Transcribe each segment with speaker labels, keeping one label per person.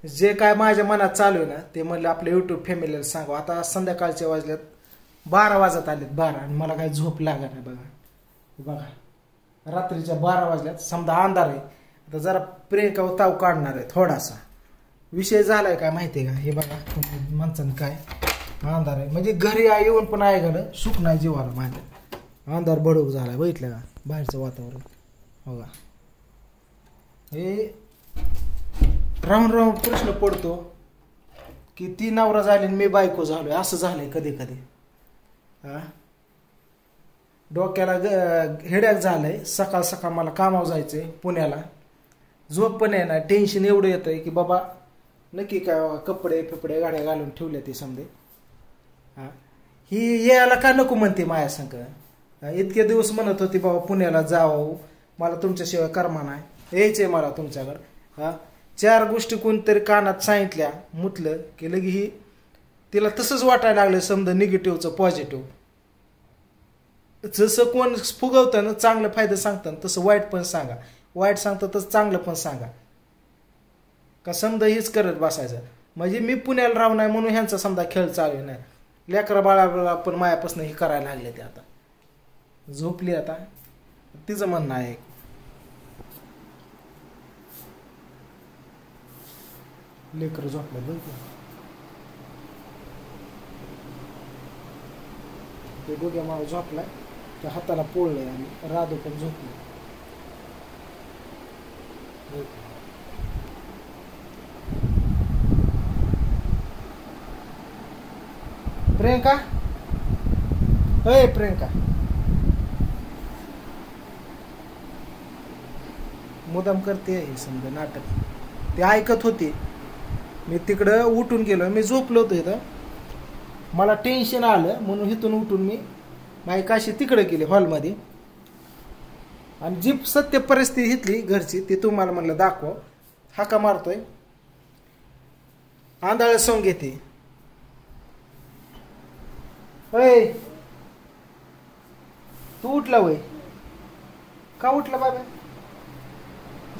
Speaker 1: जे काय माझ्या मनात चालू आहे ना ते म्हणलं आपल्या युट्यूब फॅमिलीला सांगू. आता संध्याकाळचे वाजल्यात 12 वाजत आलेत 12 आणि मला काय झोप लागा नाही बघा रात्रीच्या 12 वाजल्यात समजा अंधार आहे. आता जरा प्रियंका ताव काढणार आहे थोडासा. विषय झालाय काय माहितीये का हे बघा माणसानं काय अंधार आहे म्हणजे घरी येऊन पण आहे का सुख नाही जीवाला माझ्या. अंधार बडूक झालाय बघितलं का बाहेरचं वातावरण बघा. हे राहून राहून प्रश्न पडतो की ती नवरा झाली मी बायको झालोय असं झालंय कधी कधी. डोक्याला हेड्याक झालंय. सकाळ सकाळ मला कामावर जायचंय पुण्याला. झोप पण आहे ना टेन्शन एवढं येतंय की बाबा नक्की काय कपडे फिपडे गाड्या घालून ठेवल्या ते समजे. ही यायला का नको म्हणते माया संग. इतके दिवस म्हणत होती बाबा पुण्याला जावं मला तुमच्याशिवाय कर्मा नाही यायचंय मला तुमच्याकडं. 4 गोष्टी कोणतरी कानात सांगितल्या मुतलं की लगी ही तिला तसंच वाटायला लागलं समजा निगेटिव्हचं पॉझिटिव्ह. जसं कोण फुगवतं ना चांगलं फायदा सांगतं तसं वाईट पण सांगा. वाईट सांगतं तसं चांगलं पण सांगा. का समजा हेच करत बसायचं म्हणजे मी पुण्याला राहू नाही म्हणून ह्यांचा समजा खेळ चालू नाही. लेकरा बाळाला पण मायापासून हे करायला लागले ते. आता झोपली आता तिचं म्हणणं आहे. लेकर झोपलं बघ ते डोक्या माव झोपलाय त्या हाताला पोळलंय आणि राधू पण झोपली. प्रियंका अय प्रियंका मुदाम करते समजा नाटक. ते ऐकत होते मी तिकडं उठून गेलो. मी झोपलो होतो इथं मला टेन्शन आलं म्हणून इथून उठून मी माझी काशी तिकडे गेले हॉलमध्ये. आणि जी सत्य परिस्थिती घेतली घरची ती तुम्हाला म्हणलं दाखव. हाका मारतोय आंधळ सोंग घेते. अय तू उठला वय का उठला बाबा.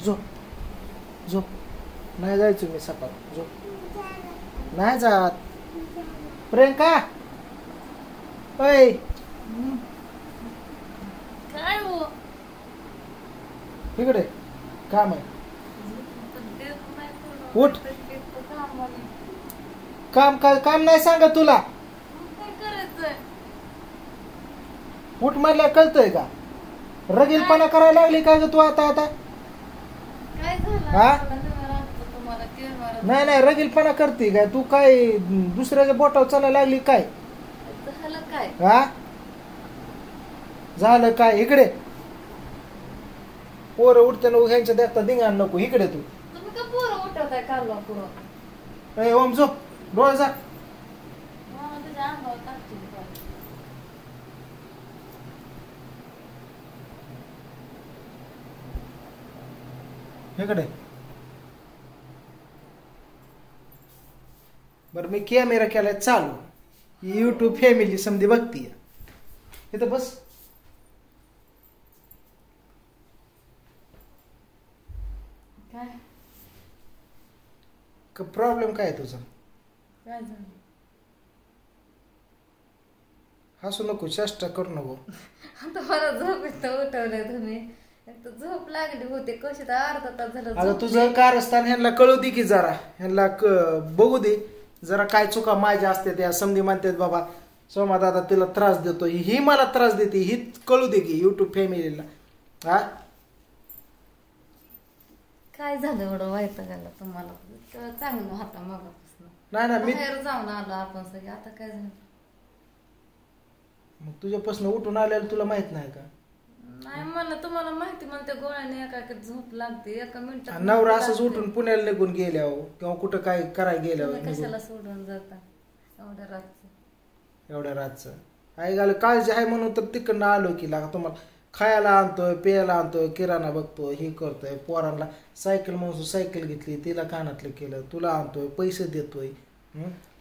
Speaker 1: झोप झोप नाही जायचं मी सकाळ झोप नाही जात. प्रियंका अय
Speaker 2: काय हो
Speaker 1: इकडे काम आहे उठ. काम काय काम नाही सांगा तुला. उठ म्हणल्या कळतंय का. रगीलपणा करायला लागली काय ग तू आता आता. हा नाही नाही रगीलपणा करते काय तू. काय दुसऱ्याच्या बोटावर चालायला लागली काय. हा झालं काय. इकडे पोरं उठताना ह्यांच्या देखता धिंगाण नको. इकडे तू ओम झोप डोळे जा. इकडे बरं मी कॅमेरा केलाय चालू. युट्यूब फॅमिली समधी बघतीय. इथं बस.
Speaker 2: काय
Speaker 1: प्रॉब्लेम काय तुझा.
Speaker 2: काय झालं
Speaker 1: हसू नको चेष्टा करू नको.
Speaker 2: आता मला झोप येतं उठवलंय तुम्ही. झोप लागली होते कशी तर अर्धा तास झालं.
Speaker 1: आता तुझं कारस्थान ह्यांना कळू दे की जरा. ह्यांना बघू दे जरा काय चुका माझ्या असते त्या. समधी म्हणतात बाबा सोमा दादा तिला त्रास देतो ही मला त्रास देते ही कळू दे की युट्यूब फॅमिलीला. हा
Speaker 2: काय झालं एवढं वाईट झालं तुम्हाला. चांगलं होता मगापासून.
Speaker 1: नाही ना मी
Speaker 2: बाहेर जाऊन आलो आपण सगळे. आता काय झालं
Speaker 1: मग तुझ्यापासून उठून आल्याला तुला माहित नाही का.
Speaker 2: नाही मला तुम्हाला माहिती म्हणते गोळ्याने एका झोप लागते एका मिनिटात.
Speaker 1: नवरा असंच उठून पुण्याला निघून गेल्यावर किंवा कुठं काय करायला गेल्यावर
Speaker 2: कशाला सोडून जाता एवढ्या रातचं.
Speaker 1: एवढ्या रातचं आई घाल काळजी आहे म्हणून तर तिकडनं आलो की लागा. तुम्हाला खायला आणतोय प्यायला आणतोय किराणा बघतोय हे करतोय. पोरांना सायकल म्हणून सायकल घेतली तिला कानातलं केलं तुला आणतोय पैसे देतोय.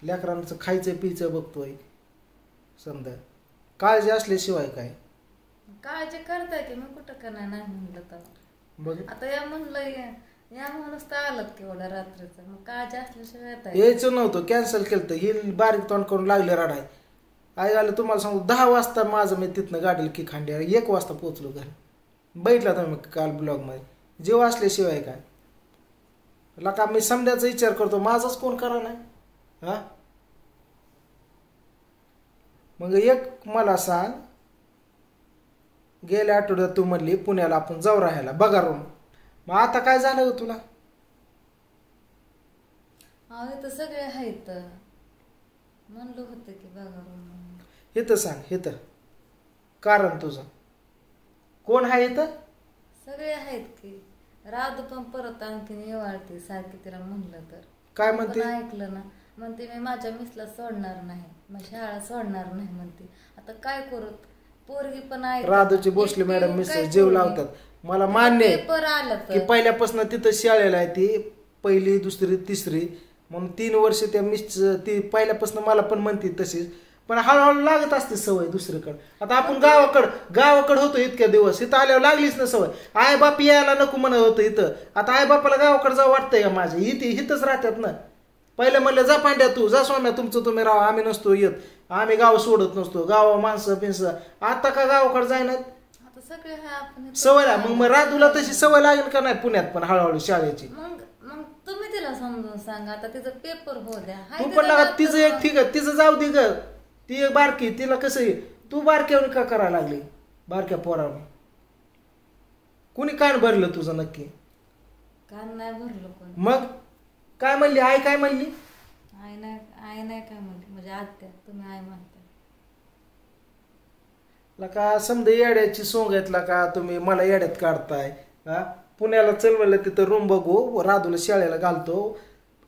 Speaker 1: लेकरांचं खायचं पियचं बघतोय. समजा काळजी असल्याशिवाय काय.
Speaker 2: काळजी करताय की मी कुठं करणार नाही म्हणलं तर.
Speaker 1: बघ
Speaker 2: आता या म्हणलं या माणूस तर आलात केवढ्या रात्रीचं, मग काळजी असल्याशिवाय येता येत
Speaker 1: यायचं नव्हतं, कॅन्सल केलं. ही बारीक तोंड करून लागले रडाय. आई आलं तुम्हाला सांगू 10 वाजता माझं मी तिथनं गाडीला की खांडी 1 वाजता पोहोचलो घरी. बघितला तुम्ही काल ब्लॉग मध्ये. जीव असल्याशिवाय काय लका मी समजायचा विचार करतो, माझाच कोण करा नाही. हा मग एक मला सांग, गेल्या आठवड्यात तू म्हणली पुण्याला आपण जाऊ राहायला बघारून, मग आता काय झालं हो तुला?
Speaker 2: अहो तर सगळे आहेत, म्हणलं होतं की बघा.
Speaker 1: हे तर सांग, हे तर कारण तुझं कोण आहे इथं?
Speaker 2: सगळे आहेत की. राधू पण परत आणखीन येवाळते सारखी तिला म्हणलं तर.
Speaker 1: काय म्हणते?
Speaker 2: पण ऐकलं ना, म्हणते मी माझ्या मिसला सोडणार नाही, मग शाळा सोडणार नाही म्हणते. आता काय करू, पोरगी पण ऐकत.
Speaker 1: राधूची भोसले मॅडम मिस जीव लावतात. मला मान्य आहे
Speaker 2: पेपर आलं
Speaker 1: की पहिल्यापासून तिथं शाळेला आहे ती, 1ली 2री 3री म्हणून 3 वर्ष त्या मिस ती पहिल्यापासून मला पण म्हणते तशीच. पण हळूहळू लागत असते सवय दुसरीकडे. आता आपण गावाकडे होतो इतक्या दिवस, इथं आल्यावर लागलीच ना सवय. आई बाप यायला नको म्हणत होतं इथं, आता आई बापाला गावाकडे जावं वाटतंय का माझ्या? इथंच राहतात ना. पहिलं म्हणलं जा पांड्या तू, जा स्वाम्या तुमचं तुम्ही राहा, आम्ही नसतो येत, आम्ही गाव सोडत नसतो, गावा माणसं पिंसं. आता का गावाकडे जायनात?
Speaker 2: आता सगळे आपण
Speaker 1: सवय मग राधूला तशी सवय लागेल का नाही पुण्यात पण हळूहळू शाळेची?
Speaker 2: मग तुम्ही तिला समजून सांगा, आता तिचं पेपर होऊ द्या.
Speaker 1: तू पण लागा तिचं एक ठीक आहे, तिचं जाऊ दे ग, ती एक बारकी, तिला कसं आहे, तू बारक्यावर का करायला लागली? बारक्या पोरावर कुणी कान भरलं तुझं नक्की?
Speaker 2: कान नाही भरलं कोण.
Speaker 1: मग काय म्हणली आई? काय म्हणली?
Speaker 2: आई नाही काय म्हणली, म्हणजे आत्या, तुम्ही आई म्हणता.
Speaker 1: का समजा येड्याची सोंग घेतला का तुम्ही, मला येड्यात काढताय. हा पुण्याला चलवलं, तिथं रूम बघू, राधूला शाळेला घालतो,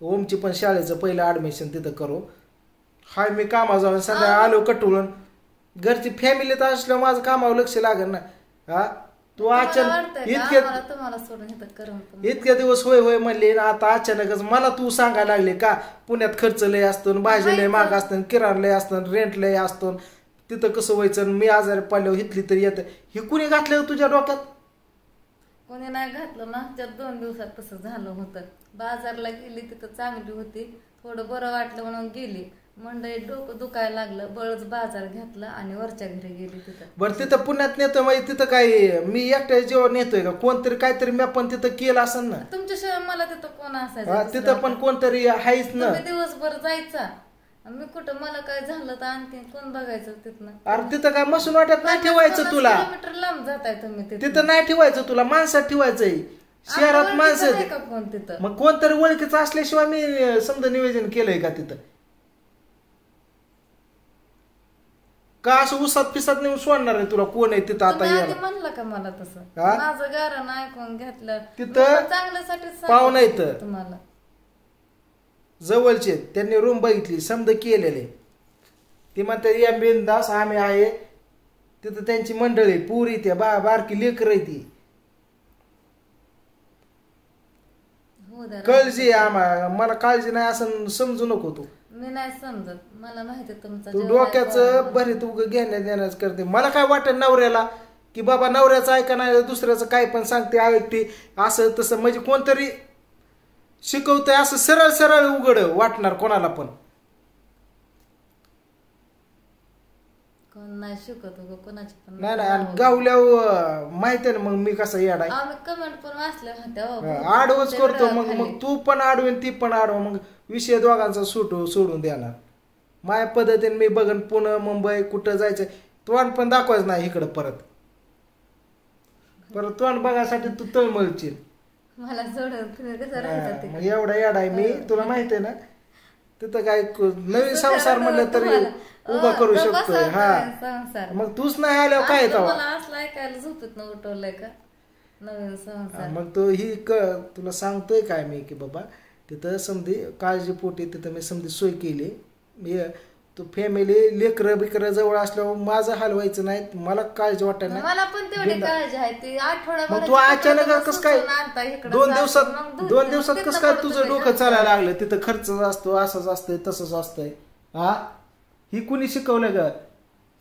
Speaker 1: ओमची पण शाळेचं पहिलं ऍडमिशन तिथं करू. हाय मी कामावर जाऊन संध्या आलो कटवून, घरची फॅमिली तर असल्यावर माझं कामावर लक्ष लागेल ना. हा तू अचानक इतक्या दिवस होय होय म्हणले, आता अचानकच मला तू सांगायला लागले का पुण्यात खर्च लय असतो, भाजी लय महाग असतं, किराणा लय असतं, रेंट लय असतं, तिथं कसं व्हायचं, मी आजारी पडल्यावर हिथली तरी येतं. हे कुणी घातलं तुझ्या डोक्यात?
Speaker 2: कोणी नाही घातलं. मागच्या 2 दिवसात तसं झालं होतं. बाजारला गेली, तिथं चांगली होती, थोडं बरं वाटलं म्हणून गेली, मंडई डोकं दुखायला लागलं, बळच बाजार घेतला आणि वरच्या घरी गेली. तिथं
Speaker 1: बरं तिथं पुण्यात नेतो मग तिथं काय मी एकट्या जेवण नेतोय का? कोणतरी काहीतरी मी पण तिथं केलं असेल ना.
Speaker 2: तुमच्याशिवाय मला तिथं कोण असायचं?
Speaker 1: तिथं पण कोणतरी आहेच ना.
Speaker 2: दिवसभर जायचा, मी कुठं मला काय झालं तर आणखी कोण बघायचं तिथनं?
Speaker 1: अरे तिथं काय मसून वाटत नाही ठेवायचं तुला,
Speaker 2: किलोमीटर लांब जाताय तुम्ही,
Speaker 1: तिथं नाही ठेवायचं तुला, माणसात ठेवायचंय. शहरात माणसं
Speaker 2: का कोण तिथं?
Speaker 1: मग कोणतरी ओळखीचं असल्याशिवाय मी समजा नियोजन केलंय का तिथं? का असं उसात पिसात नेऊन सोडणार आहे तुला? कोण आहे तिथं आता?
Speaker 2: म्हणलं का मला तसं? माझं गारण ऐकून घेतलं
Speaker 1: तिथं
Speaker 2: चांगल्यासाठी
Speaker 1: पाहू नाही तर
Speaker 2: तुम्हाला
Speaker 1: जवळचे त्यांनी रूम बघितली, समजा केलेले, ती म्हणते या बिनदास आम्ही आहे तिथं, त्यांची मंडळी पुरी त्या बारकी लेकर आहे ती. काळजी आम्हाला, मला काळजी नाही असं समजू नको तू.
Speaker 2: मी नाही समजत, मला माहिती तुमचं
Speaker 1: तू डोक्याचं भरीत उग घेण्या देण्याच करते. मला काय वाटत नवऱ्याला की बाबा नवऱ्याचं ऐका नाही, दुसऱ्याचं काय पण सांगते ऐकते असं तसं, म्हणजे कोणतरी शिकवतंय असं सरळ सरळ उघड वाटणार कोणाला पण.
Speaker 2: कोण नाही शिकत कोणाची पण
Speaker 1: नाही नाही, गावल्यावर माहिती ना मग मी कसा येडा आहे.
Speaker 2: आम्ही कमेंट पण वाचल्या होत्या,
Speaker 1: आडवच करतो मग तू पण आडवेन ती पण आडव, मग विषय दोघांचा सोडून देणार. माझ्या पद्धतीने मी बघन पुणे मुंबई कुठं जायचं, तोंड पण दाखवायचं नाही इकडं परत तोंड बघायसाठी तू तळमळशील.
Speaker 2: मला सोडून कसं राहायचं?
Speaker 1: मग एवढा येडा आहे मी, तुला माहिती आहे ना. तिथं काय नवीन संसार म्हणलं तरी उभा करू शकतोय. हा मग तूच नाही आल्यावर काय
Speaker 2: असलं ऐकायला झोपेत न उठवलंय का नवीन संसार?
Speaker 1: मग तो ही तुला सांगतोय काय मी की बाबा तिथं समधी काळजीपोटी तिथं मी समधी सोय केली. मी तू फॅमिली लेकरं बिकरं जवळ असल्यावर माझं हाल व्हायचं नाही, मला काळजी वाटत नाही.
Speaker 2: मला पण तेवढी काळजी आहे. ती आठवड्याभर
Speaker 1: मग तू अचानक कसं काय 2 दिवसात कसं काय तुझं डोकं चालायला लागलं? तिथं खर्च असतो, असंच असतंय तसंच असतंय. हा ही कुणी शिकवलं ग?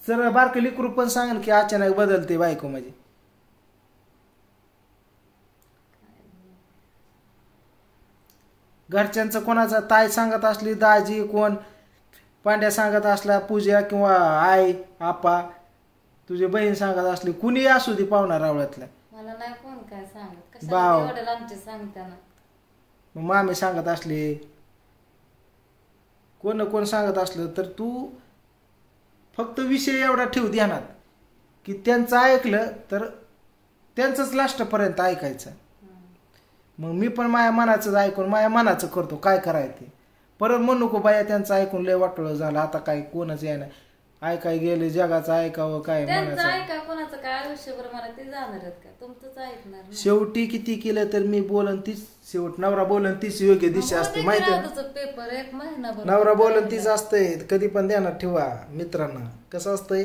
Speaker 1: सर बारकं लेकरू पण सांग की अचानक बदलते बायको माझी. घरच्यांचं कोणाचा ताई सांगत असली, दाजी कोण पांड्या सांगत असला, पूजा किंवा आई आपा तुझी बहीण सांगत असली, कुणी असू दे पाहुणा रावळ्यातल्या,
Speaker 2: मला नाही कोण काय सांगत,
Speaker 1: बाव.
Speaker 2: कशाला एवढं आमचे सांगताना.
Speaker 1: मग मामी सांगत असली, कोण सांगत असलं तर तू फक्त विषय एवढा ठेव ध्यानात की त्यांचं ऐकलं तर त्यांचंच लास्टपर्यंत ऐकायचं. मग मी पण माझ्या मनाचंच ऐकून माझ्या मनाचं करतो काय करायचं ते. परत म्हणू नको बाया त्यांचं ऐकून लय वाटोळं झालं, आता काय कोणच आहे ना, ऐकाय गेले जगाचं ऐकावं काय
Speaker 2: त्यांचं
Speaker 1: म्हणायचं.
Speaker 2: ऐका कोणाचं काय आयुष्यभर मला ते जाणार आहेत का, तुमचंच ऐकणार ना.
Speaker 1: शेवटी किती केलं तर मी बोलन तीच, शेवट नवरा बोलन तीच योग्य दिशा असते माहिती आहे ना.
Speaker 2: पेपर एक महिनाभर
Speaker 1: नवरा बोलन तीच असतंय, कधी पण ध्यानात ठेवा मित्रांना. कसं असतंय,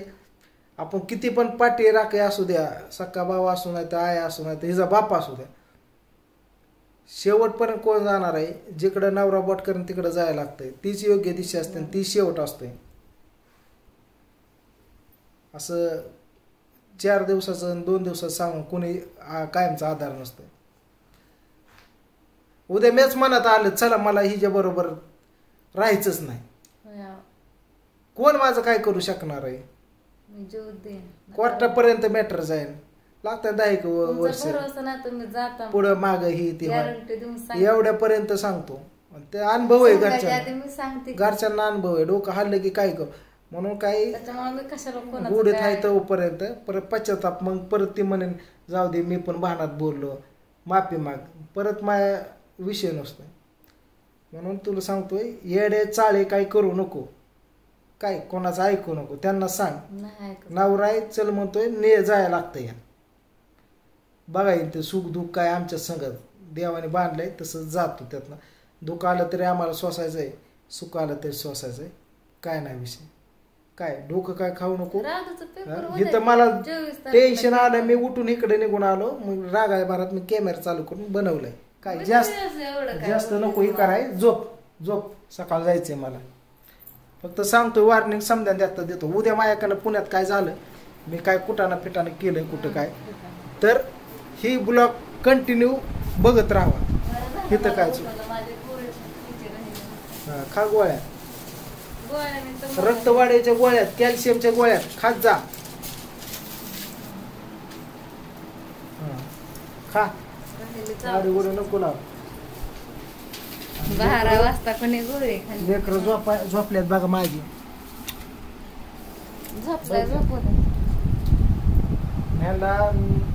Speaker 1: आपण किती पण पाठी राखे असू द्या, सक्का भाऊ असू नाही तर आई असू नाही तर हिचा बाप असू द्या, शेवटपर्यंत कोण जाणार आहे, जिकडं नवरा बोट करून तिकडं जायला लागतंय, तीच योग्य दिशा असते आणि ती शेवट असते. असं 4 दिवसाचं आणि 2 दिवसाचं सांगून कोणी कायमचा आधार नसतो. उद्या मीच मनात आलं चला मला हिच्या बरोबर राहायचंच नाही, कोण माझं काय करू शकणार आहे.
Speaker 2: मी जीव देईन,
Speaker 1: कोर्टापर्यंत मॅटर जाईल, लागतात 10 वर्ष पुढं माग ही ती एवढ्यापर्यंत सांगतो. ते अनुभव आहे घरच्यांना अनुभव आहे, डोकं हल्लं की काय करू म्हणून काही गुढ थाय तोपर्यंत परत पश्चाताप, मग परत ती म्हणेन जाऊ दे मी पण भानात बोललो माफी माग, परत माझ्या विषय नसतो. म्हणून तुला सांगतोय येडे चाळे काही करू नको, काय कोणाचं ऐकू नको, त्यांना सांग नवरा आहे चल म्हणतोय ने जायला लागतं या बघा ते सुख दुःख काय आमच्या संगत देवाने बांधलंय तसं जातो, त्यातनं दुःख आलं तरी आम्हाला सोसायचंय, सुख आलं तरी सोसायचंय, काय नाही विषय. काय डोकं काय खाऊ नको. इथं मला टेन्शन आलं, मी उठून इकडे निघून आलो, मग रागाय भरात मी कॅमेरा चालू करून बनवलंय. काय जास्त नको हे कराय, झोप सकाळ जायचंय मला. फक्त सांगतो वॉर्निंग समजा देतो, उद्या माझ्याकडनं पुण्यात काय झालं, मी काय कुटाना फिटानं केलंय कुठं काय, तर ही ब्लॉग कंटिन्यू बघत राहावा. इथं काय खा गोळ्या, रक्तवाढीच्या गोळ्यात, कॅल्शियमच्या गोळ्यात खात जा, खा गोळी नको लाव.
Speaker 2: 12 वाजता कोणी गोळी
Speaker 1: लेकर झोपल्यात बघा माझी, ह्यांना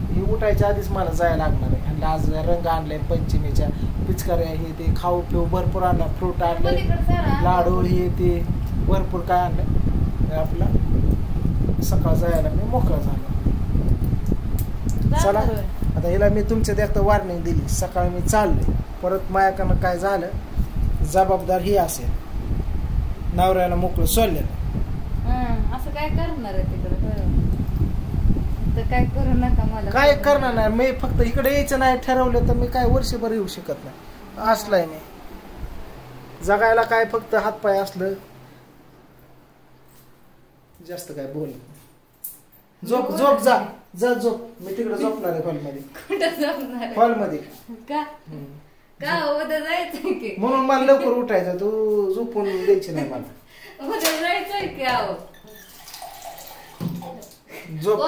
Speaker 1: ही उठायच्या आधीच मला जायला लागणार आहे. ह्यांना आज रंग आणलाय पंचमीच्या, पिचकाऱ्या हे ते खाऊ पिऊ भरपूर आणला, फ्रूट आणले, लाडू हे ते भरपूर काय आणलं. आपला सकाळ जायला मी मोकळा झालो. चला आता हिला मी तुमच्या देखता वॉर्निंग दिली, सकाळी मी चालले, परत माझ्याकडनं काय झालं जबाबदार ही असेल, नवऱ्याला मोकळं सोडलेलं.
Speaker 2: असं काय करणार आहे तिकडे, काय करू नका मला,
Speaker 1: काय करणार नाही मी, फक्त इकडे यायचं नाही ठरवलं तर मी काय वर्षभर येऊ शकत नाही. असलाय मी जगायला काय फक्त हातपाय असलं, जास्त काय बोल. झोप जा झोप, मी तिकडे झोपणार आहे हॉलमध्ये.
Speaker 2: कुठं झोपणार
Speaker 1: हॉलमध्ये
Speaker 2: का उद्या जायचंय की,
Speaker 1: म्हणून मला लवकर उठायचं, तू झोपून द्यायची नाही मला.
Speaker 2: उद्या जायचंय की,
Speaker 1: झोप